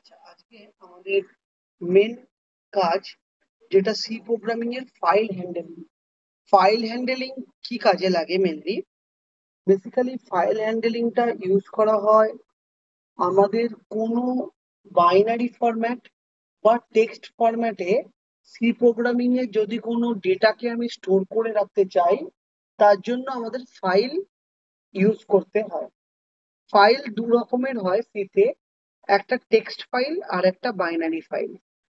আচ্ছা, আজকে আমাদের মেন কাজ যেটা সি প্রোগ্রামিং এর ফাইল হ্যান্ডেলিং। ফাইল হ্যান্ডেলিং কি কাজে লাগে মেনলি? বেসিক্যালি ফাইল হ্যান্ডেলিংটা ইউজ করা হয় আমাদের কোনো বাইনারি ফরম্যাট বা টেক্সট ফরম্যাটে সি প্রোগ্রামিং এ যদি কোনো ডেটাকে আমি স্টোর করে রাখতে চাই, তার জন্য আমাদের ফাইল ইউজ করতে হয়। ফাইল দু রকমের হয় সিতে, একটা টেক্সট ফাইল আর একটা বাইনারি ফাইল।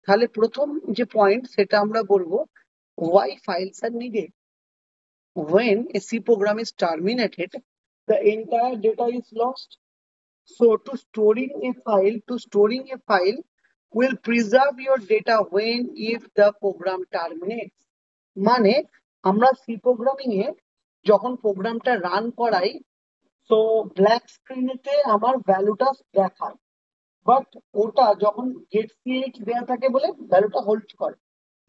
তাহলে প্রথম যে পয়েন্ট সেটা আমরা বলবো, why files are needed. When a C program is terminated, the entire data is lost. So to storing a file will preserve your data when if the program terminates. মানে আমরা C programming এ যখন প্রোগ্রামটা run করাই, তো black স্ক্রিনেতে আমার ভ্যালুটা দেখায়, but ওটা যখন গেট সিএইচ দেওয়া থাকে বলে ভ্যালুটা হোল্ড করে।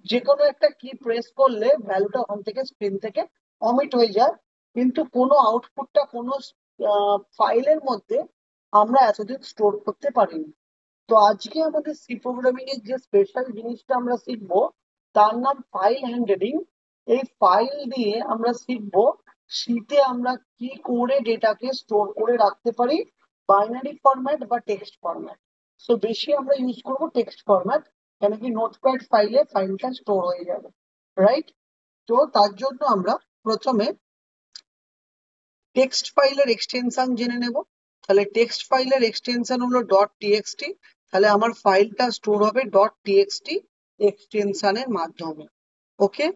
যে কোনো একটা কি প্রেস করলে ভ্যালুটা ওখান থেকে স্ক্রিন থেকে অমিট হয়ে যায়, কিন্তু কোনো আউটপুটটা কোনো ফাইলের মধ্যে আমরা এতদিন স্টোর করতে পারিনি। তো আজকে আমাদের সি প্রোগ্রামিং এর যে স্পেশাল জিনিসটা আমরা শিখবো, তার নাম ফাইল হ্যান্ডলিং। এই ফাইল দিয়ে আমরা শিখবো শীতে আমরা কি করে ডেটাকে স্টোর করে রাখতে পারি, বাইনারি ফরম্যাট বা টেক্সট ফরম্যাট। সো বেশি আমরা ইউজ করবো টেক্সট ফরম্যাট, কেন কি নোটপ্যাড ফাইলে ফাইলটা স্টোর হয়ে যাবে, রাইট? তো তার জন্য আমরা প্রথমে টেক্সট ফাইলের এক্সটেনশন জেনে নেব। তাহলে টেক্সট ফাইলের এক্সটেনশন হলো ডট টিএক্সটি। তাহলে আমার ফাইলটা স্টোর হবে ডট টিএক্সটি এক্সটেনশনের মাধ্যমে। ওকে।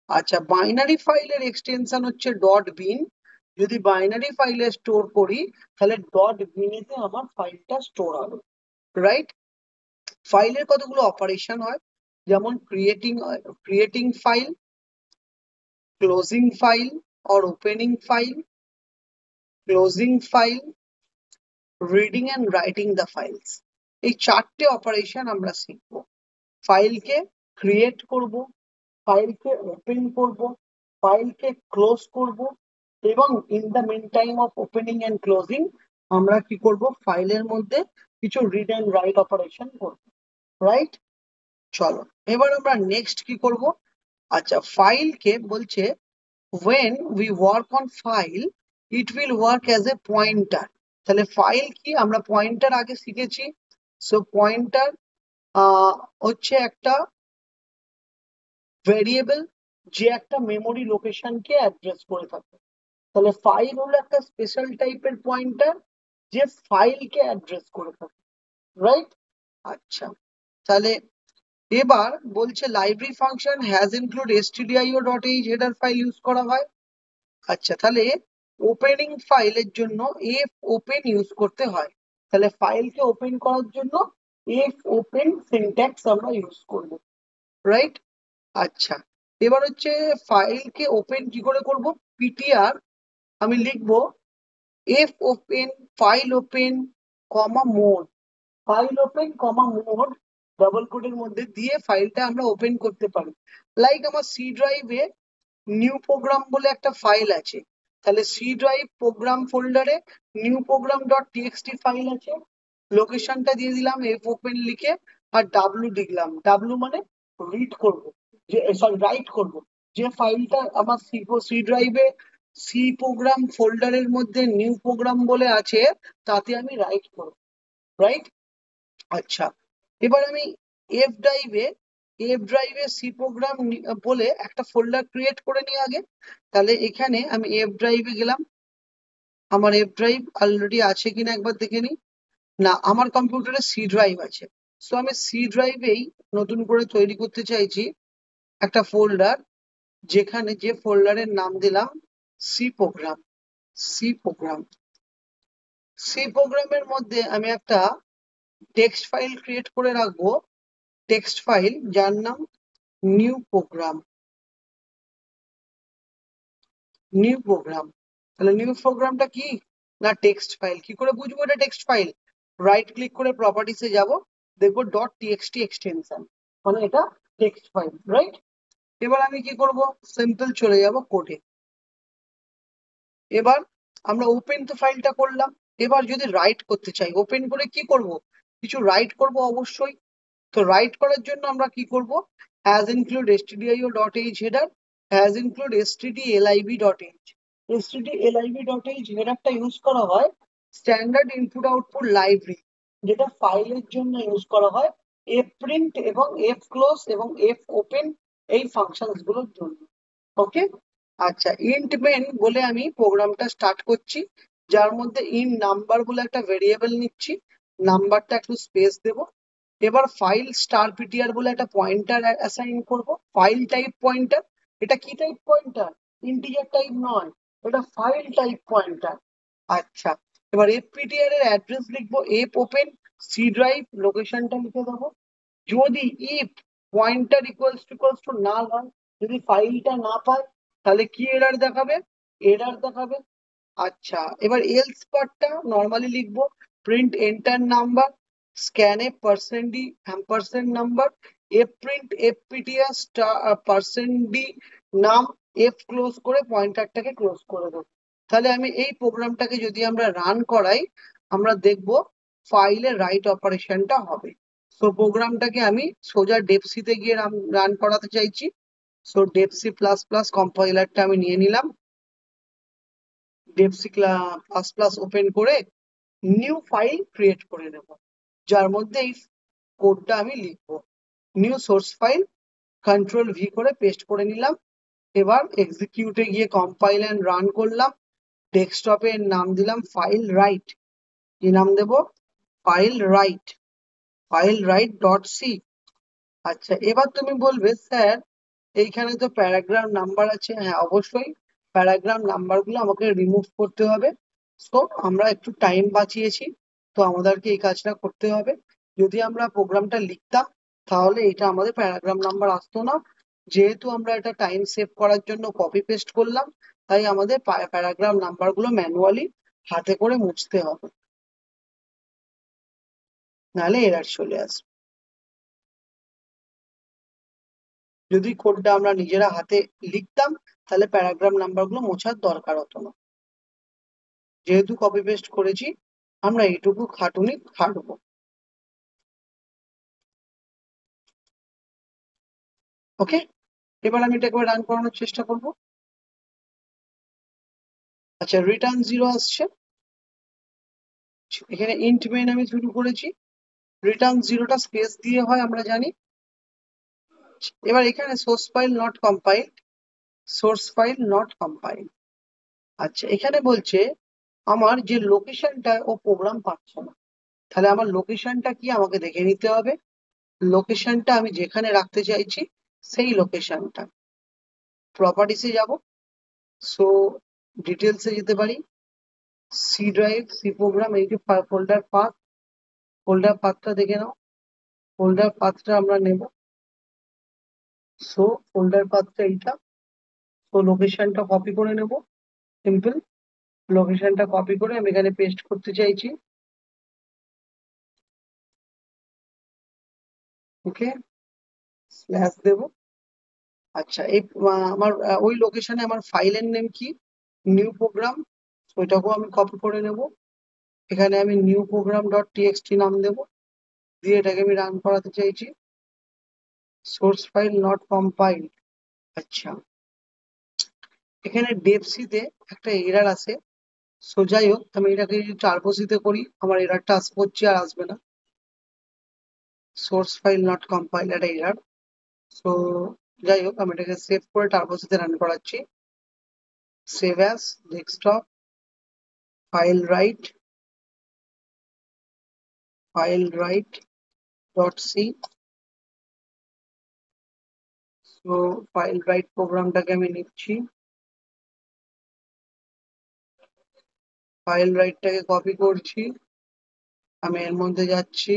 আচ্ছা, বাইনারি ফাইলের এক্সটেনশন হচ্ছে ডট বিন। যদি বাইনারি ফাইলে স্টোর করি, তাহলে ডট বিনেতে আমার ফাইলটা স্টোর হবে, রাইট? ফাইলের কতগুলো অপারেশন হয়, যেমন creating file, closing file or opening file, closing file, reading and writing the files. এই চারটে অপারেশন আমরা শিখবো। ফাইলকে ক্রিয়েট করব, ফাইলকে ওপেন করব, ফাইলকে ক্লোজ করব, এবং in the mean time of opening and closing আমরা কি করব, ফাইলের মধ্যে কিছু রিড অ্যান্ড রাইট অপারেশন করব, রাইট? চলো এবার আমরা নেক্সট কি করব। আচ্ছা, ফাইলকে বলছে when we work on file it will work as a pointer। তাহলে ফাইল কি, আমরা পয়েন্টার আগে শিখেছি। সো পয়েন্টার হচ্ছে একটা ভেরিয়েবল যে একটা মেমোরি লোকেশনকে অ্যাড্রেস করে থাকে। তাহলে ফাইল হলো একটা স্পেশাল টাইপের পয়েন্টার যে ফাইলকে অ্যাড্রেস করে থাকে, রাইট? আচ্ছা, তাহলে এবার বলছে library function has include stdio dot H header file use করা হয়। আচ্ছা, তাহলে ওপেনিং ফাইলের জন্য এফ ওপেন ইউজ করতে হয়। তাহলে ফাইলকে ওপেন করার জন্য এফ ওপেন সিনট্যাক্স আমরা ইউজ করব, রাইট? আচ্ছা, এবার হচ্ছে ফাইলকে ওপেন কি করে করব। পিটিআর আমি লিখবো এফ ওপেন ফাইল ওপেন কমা মোড, ফাইল ওপেন কমা মোড ডাবল কোটের মধ্যে দিয়ে ফাইলটা আমরা ওপেন করতে পারি। লাইক আমার সি ড্রাইভে নিউ প্রোগ্রাম বলে একটা ফাইল আছে, তাহলে সি ড্রাইভ প্রোগ্রাম ফোল্ডারে new program dot TXT file আছে। লোকেশনটা দিয়ে দিলাম এফ ওপেন লিখে, আর ডাব্লু লিখলাম। ডাব্লু মানে রিড করব, যে সরি রাইট করব, যে ফাইলটা আমার সি ড্রাইভে সি প্রোগ্রাম ফোল্ডারের মধ্যে নিউ প্রোগ্রাম বলে আছে, তাতে আমি রাইট করব, রাইট? আচ্ছা, এবার আমি এফ ড্রাইভে সি প্রোগ্রাম বলে একটা ফোল্ডার ক্রিয়েট করে নিই আগে। তাহলে এখানে আমি এফ ড্রাইভে গেলাম, আমার এফ ড্রাইভ অলরেডি আছে কিনা একবার দেখে নিই। না, আমার কম্পিউটারে সি ড্রাইভ আছে। সো আমি সি ড্রাইভেই নতুন করে তৈরি করতে চাইছি একটা ফোল্ডার, যেখানে যে ফোল্ডারের নাম দিলাম C program. C program C প্রোগ্রামের মধ্যে আমি একটা টেক্সট ফাইল ক্রিয়েট করে রাখবো, টেক্সট ফাইল যার নাম নিউ প্রোগ্রাম। নিউ প্রোগ্রাম, তাহলে নিউ প্রোগ্রামটা কি না টেক্সট ফাইল। কি করে বুঝবো এটা টেক্সট ফাইল? রাইট ক্লিক করে প্রপার্টিসে যাব, দেখবো ডট টিএক্সটি এক্সটেনশন, মানে এটা টেক্সট ফাইল, রাইট? এবার আমি কি করব, সিম্পল চলে যাব কোডে। এবার আমরা ওপেন তো ফাইলটা করলাম, এবার যদি রাইট করতে চাই, ওপেন করে কি করব, কিছু রাইট করব অবশ্যই। তো রাইট করার জন্য আমরা কি করব, as include stdio.h header, as include stdlib.h। stdlib.h হেডারটা ইউজ করা হয় স্ট্যান্ডার্ড ইনপুট আউটপুট লাইব্রেরি, যেটা ফাইলের জন্য ইউজ করা হয় fprint এবং fclose এবং fopen এই ফাংশনস গুলোর জন্য। ওকে, আচ্ছা ইন্ট মেন বলে আমি প্রোগ্রামটা স্টার্ট করছি, যার মধ্যে ইন নাম্বার বলে একটা ভেরিয়েবল নিচ্ছি, নাম্বারটা একটু স্পেস দেব। এবার ফাইল স্টার পিটিআর বলে একটা পয়েন্টার অ্যাসাইন করব, ফাইল টাইপ পয়েন্টার। এটা কি টাইপ পয়েন্টার? ইন্টিজার টাইপ নয়, এটা ফাইল টাইপ পয়েন্টার। আচ্ছা, এবার fptr এর অ্যাড্রেস লিখবো এফ ওপেন সি ড্রাইভ, লোকেশনটা লিখে দেবো। যদি ইফ পয়েন্টার ইকুয়ালস টু নাল হয়, যদি ফাইলটা না পায়, তাহলে কি এরর দেখাবে? এরর দেখাবে। আচ্ছা, এবার এলস পার্টটা নর্মালি লিখবো প্রিন্ট এন্টার নাম্বার, স্ক্যানে percent D ampersand number, F print F PTR percent D নাম, এফ ক্লোজ করে পয়েন্টারটাকে ক্লোজ করে দেবো। তাহলে আমি এই প্রোগ্রামটাকে যদি আমরা রান করাই, আমরা দেখব ফাইলের রাইট অপারেশনটা হবে। সো প্রোগ্রামটাকে আমি সোজা ডেপসিতে গিয়ে রান করাতে চাইছি। সো ডেপসি প্লাস প্লাস কম্পাইলারটা আমি নিয়ে নিলাম, ডেপসি প্লাস প্লাস ওপেন করে নিউ ফাইল ক্রিয়েট করে নেব, যার মধ্যে এই কোডটা আমি লিখবো। New source file, control V করে পেস্ট করে নিলাম। এবার এক্সিকিউটে গিয়ে কম্পাইল এন্ড রান করলাম। ডেস্কটপে নাম দিলাম ফাইল রাইট। কি নাম দেব? File write, file write dot c. আচ্ছা, এবার তুমি বলবে স্যার এইখানে তো প্যারাগ্রাফ নাম্বার আছে। হ্যাঁ অবশ্যই, প্যারাগ্রাফ নাম্বার গুলো আমাকে রিমুভ করতে হবে। তো আমরা একটু টাইম বাঁচিয়েছি, তো আমাদেরকে এই কাজটা করতে হবে। যদি আমরা প্রোগ্রামটা লিখতাম, তাহলে এটা আমাদের প্যারাগ্রাফ নাম্বার আসতো না। যেহেতু আমরা এটা টাইম সেভ করার জন্য কপি পেস্ট করলাম, তাই আমাদের প্যারাগ্রাফ নাম্বার গুলো ম্যানুয়ালি হাতে করে মুছতে হবে, নাহলে এরর চলে আসবে। যদি কোডটা আমরা নিজেরা হাতে লিখতাম, তাহলে প্যারাগ্রাফ নাম্বার গুলো মোছার দরকার হতো না। যেহেতু কপি পেস্ট করেছি, আমরা এইটুকু খাটুনি খাটবো। ওকে, এবার আমি এটা একবার রান করানোর চেষ্টা করব। আচ্ছা, রিটার্ন 0 আসছে। এখানে ইন্ট মেইন আমি শুরু করেছি, রিটার্ন 0টা স্পেস দিয়ে হয় আমরা জানি। এবার এখানে source file not compile, source file not compile. আচ্ছা, এখানে বলছে আমার যে লোকেশনটা ও প্রোগ্রাম পাচ্ছে না, তাহলে আমার লোকেশনটা কি আমাকে দেখে নিতে হবে। লোকেশনটা আমি যেখানে রাখতে চাইছি সেই লোকেশনটা, প্রপার্টিসে যাব। সো ডিটেলসে যেতে পারি, সি ড্রাইভ, সি প্রোগ্রাম, এই যে ফোল্ডার পাথ, ফোল্ডার পাথটা দেখে নাও। ফোল্ডার পাথটা আমরা নেব। সো ফোল্ডার পাথটা এইটা। তো লোকেশনটা কপি করে নেব, সিম্পল। লোকেশনটা কপি করে আমি এখানে পেস্ট করতে চাইছি। ওকে, স্ল্যাশ দেব। আচ্ছা, এই আমার ওই লোকেশনে আমার ফাইলের নেম কি? New programme. ওইটাকেও আমি কপি করে নেব। এখানে আমি নিউ প্রোগ্রাম ডট টিএক্সটি নাম দেব, দিয়ে এটাকে আমি রান করাতে চাইছি। Source file not compile. আচ্ছা, এখানে ডেপসিতে একটা এরার আছে। সো যাই হোক, আমি এটাকে যদি টার্বোসিতে করি, আমার এরারটা হচ্ছে আর আসবে না। সোর্স ফাইল নট কম্পাইল একটা এরার। সো যাই হোক, আমি এটাকে সেভ করে টার্বোসিতে রান করাচ্ছি। Save as, desktop, file write, file write dot c. So file write প্রোগ্রামটাকে আমি নিচ্ছি, ফাইল রাইটটাকে কপি করছি, আমি এর মধ্যে যাচ্ছি,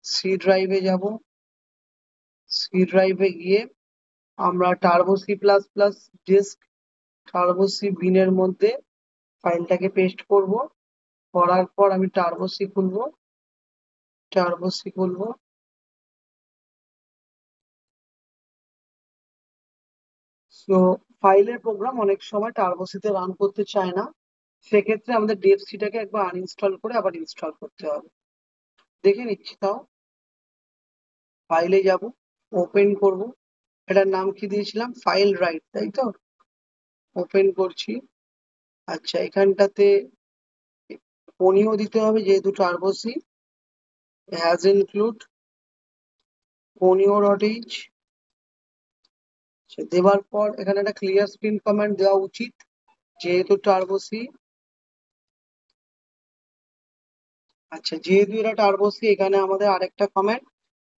সি ড্রাইভে যাব। সি ড্রাইভে গিয়ে আমরা Turbo C plus plus disk, Turbo C বিনের মধ্যে ফাইলটাকে পেস্ট করব। করার পর আমি টার্বো সি খুলবো, টার্বো সি খুলবো। সো ফাইলের প্রোগ্রাম অনেক সময় টার্বো সিতে রান করতে চায় না, সেক্ষেত্রে আমাদের ডেভ সিটাকে একবার আনইনস্টল করে আবার ইনস্টল করতে হবে। দেখে নিচ্ছি তাও। ফাইলে যাব, ওপেন করব। এটার নাম কি দিয়েছিলাম? ফাইল রাইট, তাই তো? ওপেন করছি। আচ্ছা, এখানটাতে পনিও দিতে হবে যেহেতু টার্বোসি। হ্যাজ ইনক্লুড পনিও ডট এইচ। দেওয়ার পর এখানে একটা ক্লিয়ার স্ক্রিন কমান্ড দেওয়া উচিত যেহেতু টার্বোসি। আচ্ছা, যেহেতু এটা টার্বোসি এখানে আমাদের আরেকটা কমান্ড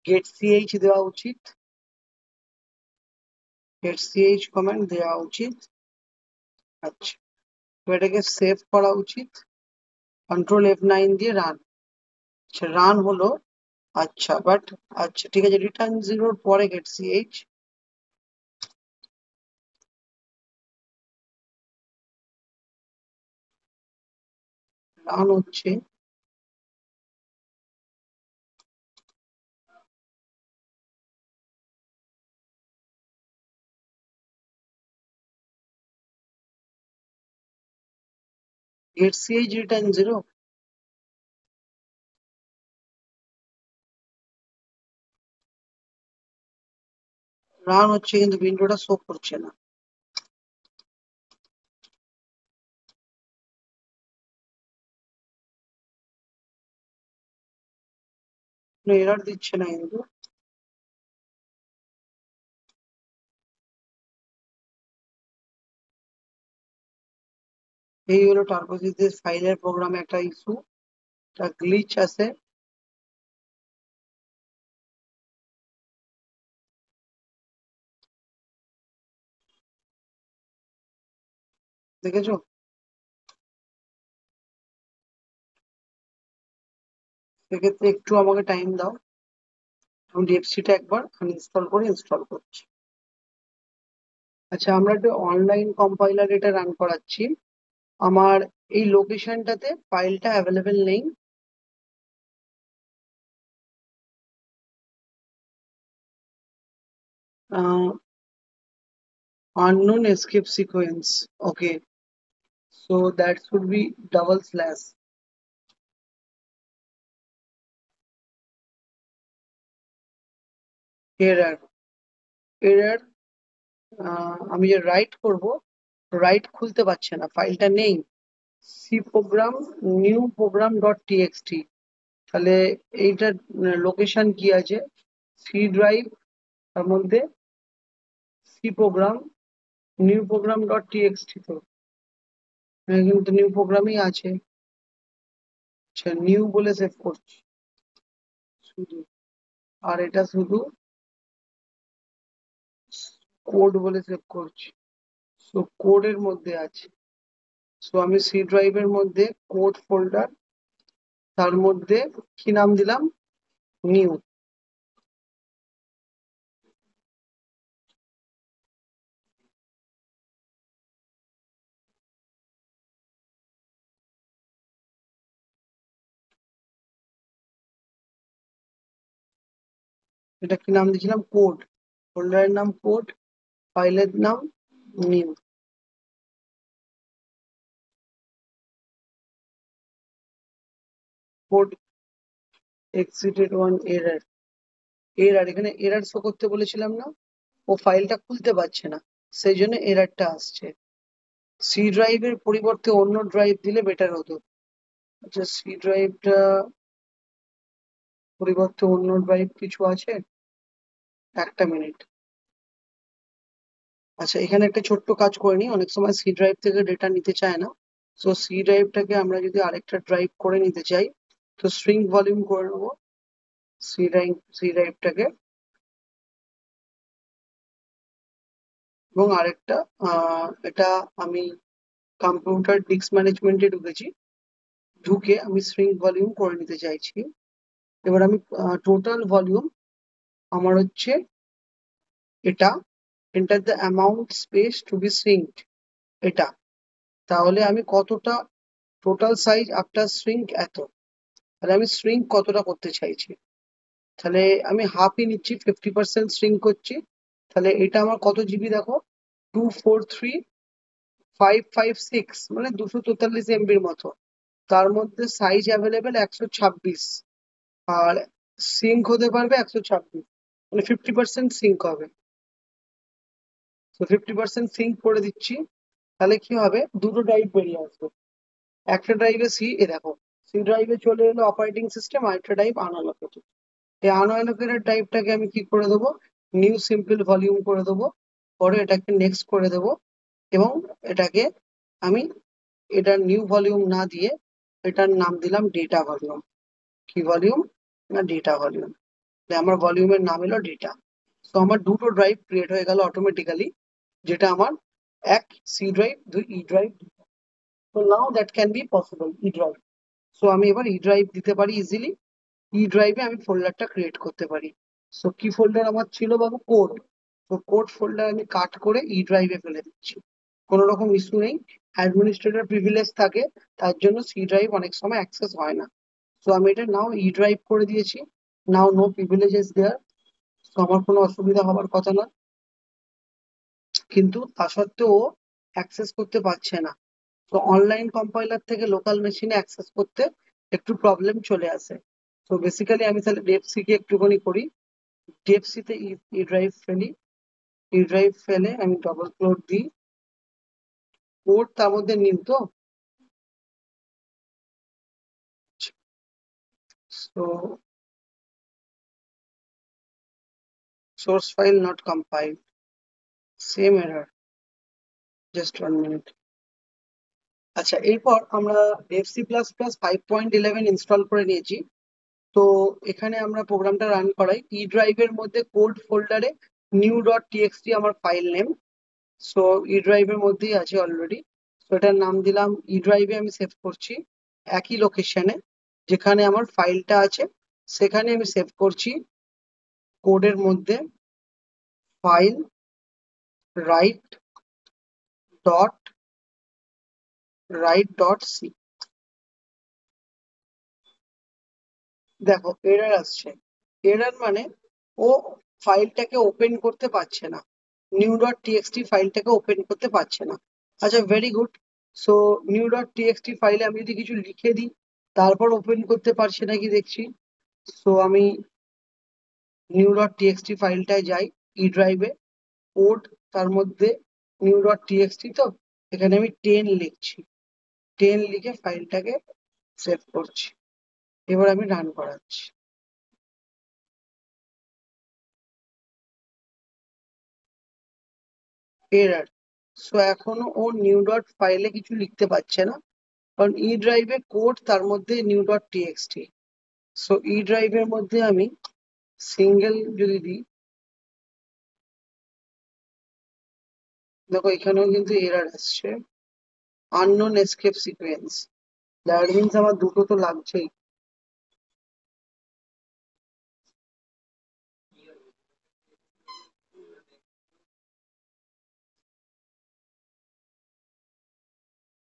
গেট সিএইচ দেওয়া উচিত। গেট সিএইচ কমান্ড দেওয়া উচিত। আচ্ছা, তো এটাকে সেভ করা উচিত। কন্ট্রোল F9 দিয়ে রান। আচ্ছা, রান হলো। আচ্ছা বাট, আচ্ছা ঠিক আছে, রিটার্ন জিরোর পরে গেট সিএইচ রান হচ্ছে। গেট সিএইচ রিটার্ন জিরো রান হচ্ছে কিন্তু উইন্ডোটা শো করছে না। এরর দিচ্ছে না কিন্তু। এই হলো টার্বোসিসের ফাইলের প্রোগ্রামে একটা ইস্যু, একটা গ্লিচ আছে। দেখেছো? সেক্ষেত্রে একটু আমাকে টাইম দাও। আমি ডিএফসিটা একবার আনইনস্টল করে ইনস্টল করছি। আচ্ছা, আমরা একটা অনলাইন কম্পাইলার এটা রান করাচ্ছি। আমার এই লোকেশনটাতে ফাইলটা অ্যাভেলেবেল নেই। unknown escape sequence. Okay, so that should be double slash error. error আমি যে রাইট করব, রাইট খুলতে পারছে না, ফাইলটা নেই। C program new program dot TXT. তাহলে এইটার লোকেশন কি আছে? সি ড্রাইভ, তার মধ্যে C program new program dot TXT. তো এখানে কিন্তু নিউ প্রোগ্রামই আছে। আচ্ছা, নিউ বলে সেভ করছি শুধু, আর এটা শুধু কোড বলে সেভ করছি। সো কোডের মধ্যে আছে। সো আমি সি ড্রাইভের মধ্যে কোড ফোল্ডার, তার মধ্যে কি নাম দিলাম? নিউ। এটা কি নাম দিয়েছিলাম? কোড। ফোল্ডারের নাম কোড, ফাইলের নাম new. Code exited one error. Error, এখানে এরর শো করতে বলেছিলাম না? ও ফাইলটা খুলতে পারছে না, সেই জন্য এররটা আসছে। সি ড্রাইভের পরিবর্তে অন্য ড্রাইভ দিলে বেটার হতো। আচ্ছা, সি ড্রাইভটা পরিবর্তে অন্য ড্রাইভ কিছু আছে? একটা মিনিট। আচ্ছা, এখানে একটা ছোট্ট কাজ করে নিই। অনেক সময় সি ড্রাইভ থেকে ডেটা নিতে চায় না। সো সি ড্রাইভটাকে আমরা যদি আরেকটা ড্রাইভ করে নিতে চাই, তো স্ট্রিং ভলিউম করে নেবো সি ড্রাইভটাকে। এবং আরেকটা এটা আমি কম্পিউটার ডিস্ক ম্যানেজমেন্টে ঢুকেছি, ঢুকে আমি স্ট্রিং ভলিউম করে নিতে চাইছি। এবার আমি টোটাল ভলিউম আমার হচ্ছে এটা, enter the amount space to be synced, এটা। তাহলে আমি কতটা টোটাল সাইজ আফটার শ্রিঙ্ক এত, তাহলে আমি শ্রিঙ্ক কতটা করতে চাইছি। তাহলে আমি হাফই নিচ্ছি, 50% শ্রিঙ্ক করছি। তাহলে এটা আমার কত জিবি দেখো? 243556, মানে 243 এমবির মতো। তার মধ্যে সাইজ অ্যাভেলেবেল 126। আর সিঙ্ক হতে পারবে 126, মানে 50% সিঙ্ক হবে। তো 50% সিঙ্ক করে দিচ্ছি, তাহলে কি হবে, দুটো ড্রাইভ বেরিয়ে আসবে। একটা ড্রাইভে সি, এ দেখো, সি ড্রাইভে চলে এলো অপারেটিং সিস্টেম, আর একটা ড্রাইভ আনঅ্যালোকেটেড। এই আনঅ্যালোকেটেড ড্রাইভটাকে আমি কি করে দেবো, নিউ সিম্পল ভলিউম করে দেবো, পরে এটাকে নেক্সট করে দেবো, এবং এটাকে আমি এটার নিউ ভলিউম না দিয়ে এটার নাম দিলাম ডেটা ভলিউম। কি ভলিউম, না ডেটা ভলিউম। আমার ভলিউমের নাম এলো ডেটা। তো আমার দুটো ড্রাইভ ক্রিয়েট হয়ে গেল অটোমেটিক্যালি, যেটা আমার এক সি ড্রাইভ, দুই ই ড্রাইভ। তো now that can be possible E drive. So আমি এবার ই ড্রাইভ দিতে পারি ইজিলি। ই ড্রাইভে আমি ফোল্ডারটা ক্রিয়েট করতে পারি। সো কি ফোল্ডার আমার ছিল বাবু, কোড। তো কোড ফোল্ডার আমি কাট করে ই ড্রাইভে ফেলে দিচ্ছি, কোনো রকম ইস্যু নেই। অ্যাডমিনিস্ট্রেটর প্রিভিলেজ থাকে, তার জন্য সি ড্রাইভ অনেক সময় অ্যাক্সেস হয় না। তো আমি এটা নাও ই ড্রাইভ করে দিয়েছি, নাও নো প্রিভিলেজেস দেয়ার। তো আমার কোনো অসুবিধা হবার কথা না, কিন্তু তা সত্ত্বেও অ্যাক্সেস করতে পারছে না। তো অনলাইন কম্পাইলার থেকে লোকাল মেশিনে অ্যাক্সেস করতে একটু প্রবলেম চলে আসে। তো বেসিক্যালি আমি তাহলে ডেপসি কে একটুখানি করি, ডেপসি তে ই ড্রাইভ ফেলি, ই ড্রাইভ ফেলে আমি ডবল ক্লোড দিই, কোড তার মধ্যে নিন তো। So source file not compiled, same error, just 1 minute. আচ্ছা, এরপর আমরা ডেপসি প্লাস প্লাস 5.11 ইনস্টল করে নিয়েছি। তো এখানে আমরা প্রোগ্রামটা রান করাই ই ড্রাইভের মধ্যে কোড ফোল্ডারে নিউ ডট টিএক্সটি আমার ফাইল নেম। সো ই ড্রাইভের মধ্যেই আছে অলরেডি। তো এটার নাম দিলাম, ই ড্রাইভে আমি সেভ করছি একই লোকেশনে যেখানে আমার ফাইলটা আছে, সেখানে আমি সেভ করছি কোডের মধ্যে ফাইল রাইট ডট সি। দেখো এরর আসছে, এরর মানে ও ফাইলটাকে ওপেন করতে পারছে না, নিউ ডট টিএক্সটি ফাইলটাকে ওপেন করতে পারছে না। আচ্ছা, very good. So new dot TXT ফাইলে আমি যদি কিছু লিখে দিই, তারপর ওপেন করতে পারছে নাকি দেখছি। সো আমি নিউ ডট টিএক্সটি ফাইলটায় যাই, ই ড্রাইভে, কোড, তার মধ্যে নিউ ডট টিএক্সটি, তো এখানে আমি 10 লিখছি, 10 লিখে ফাইলটাকে সেভ করছি। এবার আমি রান করাচ্ছি। এরর। সো এখনো ও নিউ ডট ফাইলে কিছু লিখতে পারছে না, কারণ ই ড্রাইভে কোড, তার মধ্যে নিউ ডট টিএক্সটি। সো ই ড্রাইভের মধ্যে আমি সিঙ্গেল যদি দিই, দেখো এখানেও কিন্তু এরর আসছে, unknown escape sequence. That means আমার দুটো তো লাগছেই।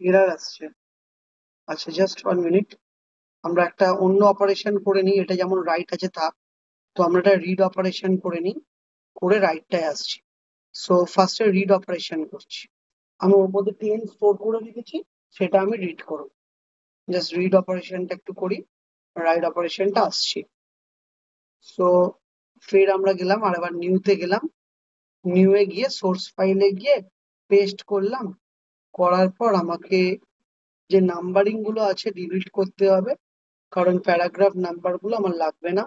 এরর আসছে। আচ্ছা, জাস্ট 1 মিনিট, আমরা একটা অন্য অপারেশন করে নিই, এটা যেমন রাইট আছে থাক। তো আমরা একটা রিড অপারেশন করে নিই, করে রাইটটায় আসছি। সো ফার্স্টে রিড অপারেশন করছি, আমি ওর মধ্যে 10 স্টোর করে রেখেছি, সেটা আমি রিড করব। জাস্ট রিড অপারেশনটা একটু করি, রাইট অপারেশনটা আসছি। সো ফের আমরা গেলাম, আর এবার নিউতে গেলাম, নিউয়ে গিয়ে সোর্স ফাইলে গিয়ে পেস্ট করলাম। করার পর আমাকে যে নাম্বারিং গুলো আছে ডিলিট করতে হবে, কারণ প্যারাগ্রাফ নাম্বার গুলো আমার লাগবে না।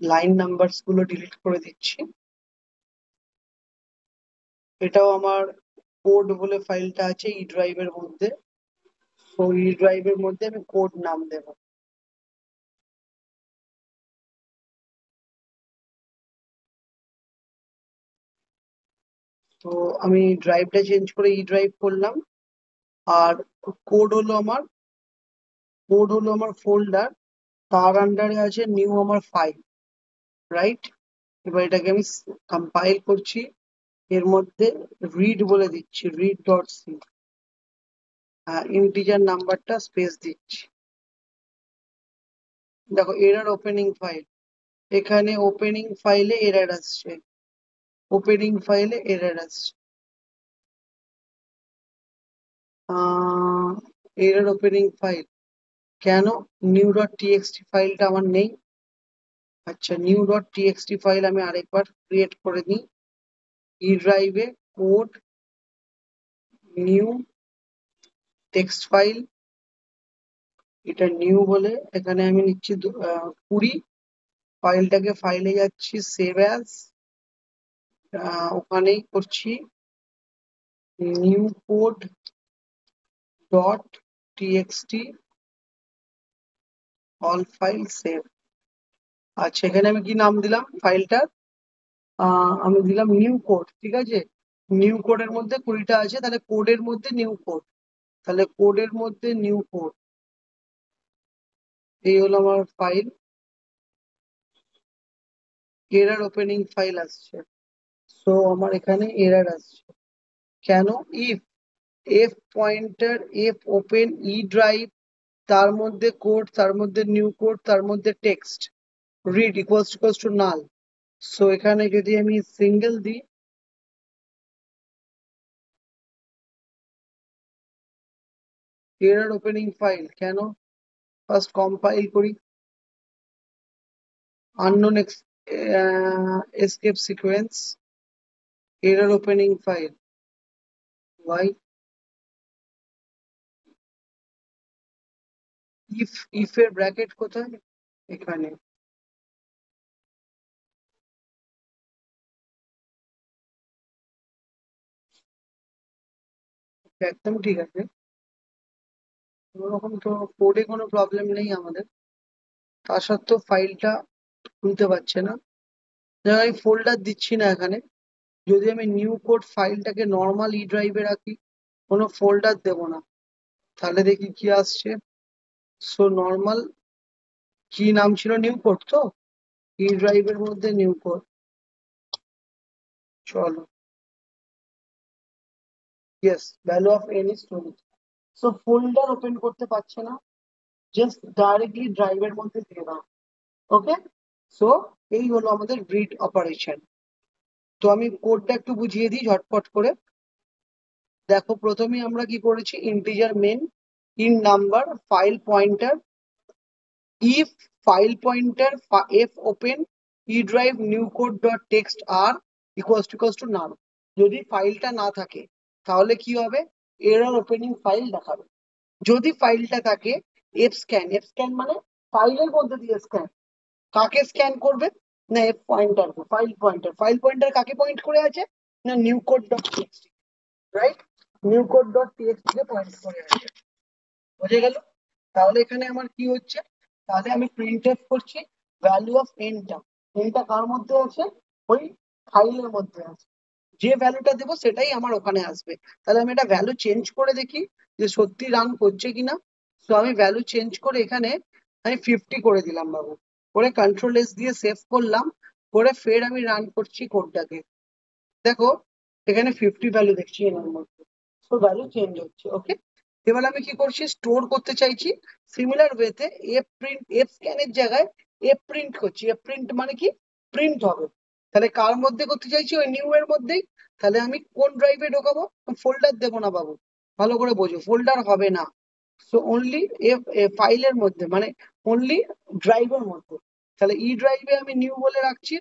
লাইন নাম্বারস গুলো ডিলিট করে দিচ্ছি। এটাও আমার কোড বলে ফাইলটা আছে ই ড্রাইভের মধ্যে, তো ই ড্রাইভের মধ্যে আমি কোড নাম দেবো। তো আমি ড্রাইভটা চেঞ্জ করে ই ড্রাইভ করলাম। আর কোড হলো আমার, কোড হলো আমার ফোল্ডার, তার আন্ডারে আছে নিউ আমার ফাইল, রাইট। এবার এটাকে আমি কম্পাইল করছি, এর মধ্যে রিড বলে দিচ্ছি, রিড ডট সি, ইন্টিজার নাম্বারটা স্পেস দিচ্ছি। দেখো এরর ওপেনিং ফাইল, এখানে ওপেনিং ফাইলে এরর আসছে, ওপেনিং ফাইলে এরর আসছে, এরর ওপেনিং ফাইল। কেন new.txt ফাইলটা আমার নেই? আচ্ছা, new.txt ফাইল আমি আরেকবার ক্রিয়েট করে নিই। ই ড্রাইভে কোড নিউ টেক্সট ফাইল, এটা নিউ বলে এখানে আমি নিচ্ছি 20। ফাইলটাকে ফাইলে যাচ্ছি সেভ অ্যাজ, ওখানেই করছি new code dot TXT all file save. আচ্ছা, এখানে আমি কি নাম দিলাম ফাইলটার? আমি দিলাম নিউ কোড, ঠিক আছে। নিউ কোডের মধ্যে 20টা আছে, তাহলে কোডের মধ্যে নিউ কোড, তাহলে কোডের মধ্যে নিউ কোড, এই হলো আমার ফাইল। এরর ওপেনিং ফাইল আসছে, সো আমার এখানে এরর আসছে কেন? If F pointer F open E drive, তার মধ্যে কোড, তার মধ্যে নিউ কোড, তার মধ্যে text read equals to null. So এখানে যদি আমি সিঙ্গেল দিই, এরর ওপেনিং ফাইল কেন? ফার্স্ট কম্পাইল করি, unknown escape sequence, error opening file, why? if এর ব্র্যাকেট কোথায়? এখানে। একদম ঠিক আছে, কোনোরকম তো কোডে কোনো প্রবলেম নেই আমাদের, তা সত্ত্বেও ফাইলটা খুলতে পারছে না। আমি ফোল্ডার দিচ্ছি না এখানে, যদি আমি নিউ কোড ফাইলটাকে নর্মাল ই ড্রাইভে রাখি, কোনো ফোল্ডার দেব না, তাহলে দেখি কি আসছে। সো নর্মাল, কি নাম ছিল? নিউ কোড তো, ই ড্রাইভের মধ্যে নিউ কোড, চলো, yes, value of N is 20। So folder open করতে পারছে না, জাস্ট ডাইরেক্টলি ড্রাইভের মধ্যে দিয়ে দাও। ওকে, সো এই হলো আমাদের রিড অপারেশন। তো আমি কোডটা একটু বুঝিয়ে দিই ঝটপট করে। দেখো, প্রথমে আমরা কি করেছি, integer men in number file pointer, if file pointer f open e drive new code dot text r equals to null, যদি ফাইলটা না থাকে তাহলে কি হবে? এরর ওপেনিং ফাইল দেখাবে। যদি ফাইলটা থাকে, এফ স্ক্যান মানে ফাইলের মধ্যে দিয়ে স্ক্যান, কাকে স্ক্যান করবে? না এফ পয়েন্টার, ফাইল পয়েন্টার কাকে পয়েন্ট করে আছে? না new code dot TXT, right? New code dot TXT কে পয়েন্ট করে আছে, বুঝে গেল? তাহলে এখানে আমার কি হচ্ছে, তাহলে আমি প্রিন্ট এফ করছি ভ্যালু অফ এনটা, এনটা কার মধ্যে আছে? ওই ফাইলের মধ্যে আছে, যে ভ্যালুটা দেবো সেটাই আমার ওখানে আসবে। তাহলে আমি এটা ভ্যালু চেঞ্জ করে দেখি যে সত্যি রান করছে কিনা। তো আমি ভ্যালু চেঞ্জ করে এখানে আমি 50 করে দিলাম বাবু, করে কন্ট্রোল এস দিয়ে সেভ করলাম, করে ফের আমি রান করছি কোডটাকে। দেখো, এখানে 50 ভ্যালু দেখছি এর মধ্যে, তো ভ্যালু চেঞ্জ হচ্ছে। ওকে, এবার আমি কি করছি, স্টোর করতে চাইছি সিমিলার ওয়েতে, এফ প্রিন্ট এফ স্ক্যানের জায়গায় এফ প্রিন্ট করছি। এফ প্রিন্ট মানে কি? প্রিন্ট হবে। তাহলে কার মধ্যে করতে চাইছি? ওই নিউ এর মধ্যেই। তাহলে আমি কোন ড্রাইভে ঢোকাবো? ফোল্ডার দেবো না বাবু, ভালো করে বোঝো, ফোল্ডার হবে না। সো অনলি এফ ফাইলের মধ্যে, মানে অনলি ড্রাইভের মধ্যে। তাহলে ই ড্রাইভে আমি নিউ বলে রাখছি,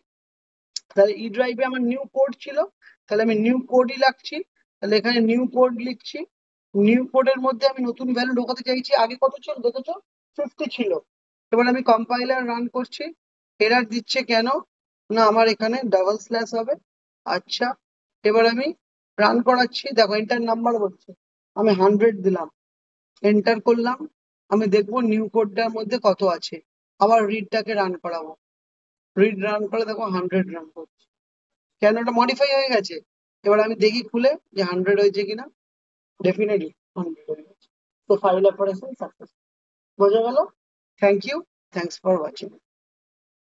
তাহলে ই ড্রাইভে আমার নিউ কোড ছিল, তাহলে আমি নিউ কোডই রাখছি, তাহলে এখানে নিউ কোড লিখছি। নিউ কোডের মধ্যে আমি নতুন ভ্যালু ঢোকাতে চাইছি, আগে কত ছিল দেখেছো? 50 ছিল। এবার আমি কম্পাইলার রান করছি, এরর দিচ্ছে কেন? না আমার এখানে ডাবল স্ল্যাশ হবে। আচ্ছা, এবার আমি রান করাচ্ছি, দেখো এন্টার নাম্বার বলছে, আমি 100 দিলাম, এন্টার করলাম, আমি দেখবো নিউ কোডটার মধ্যে কত আছে। আবার রিডটাকে রান করাবো, রিড রান করে দেখো 100 রান করছে, কেন? এটা মডিফাই হয়ে গেছে। এবার আমি দেখি খুলে যে 100 হয়েছে কিনা, ডেফিনেটলি 100 হয়ে গেছে। তো ফাইল অপারেশন সাকসেস, বোঝা গেল? Thank you, thanks for watching.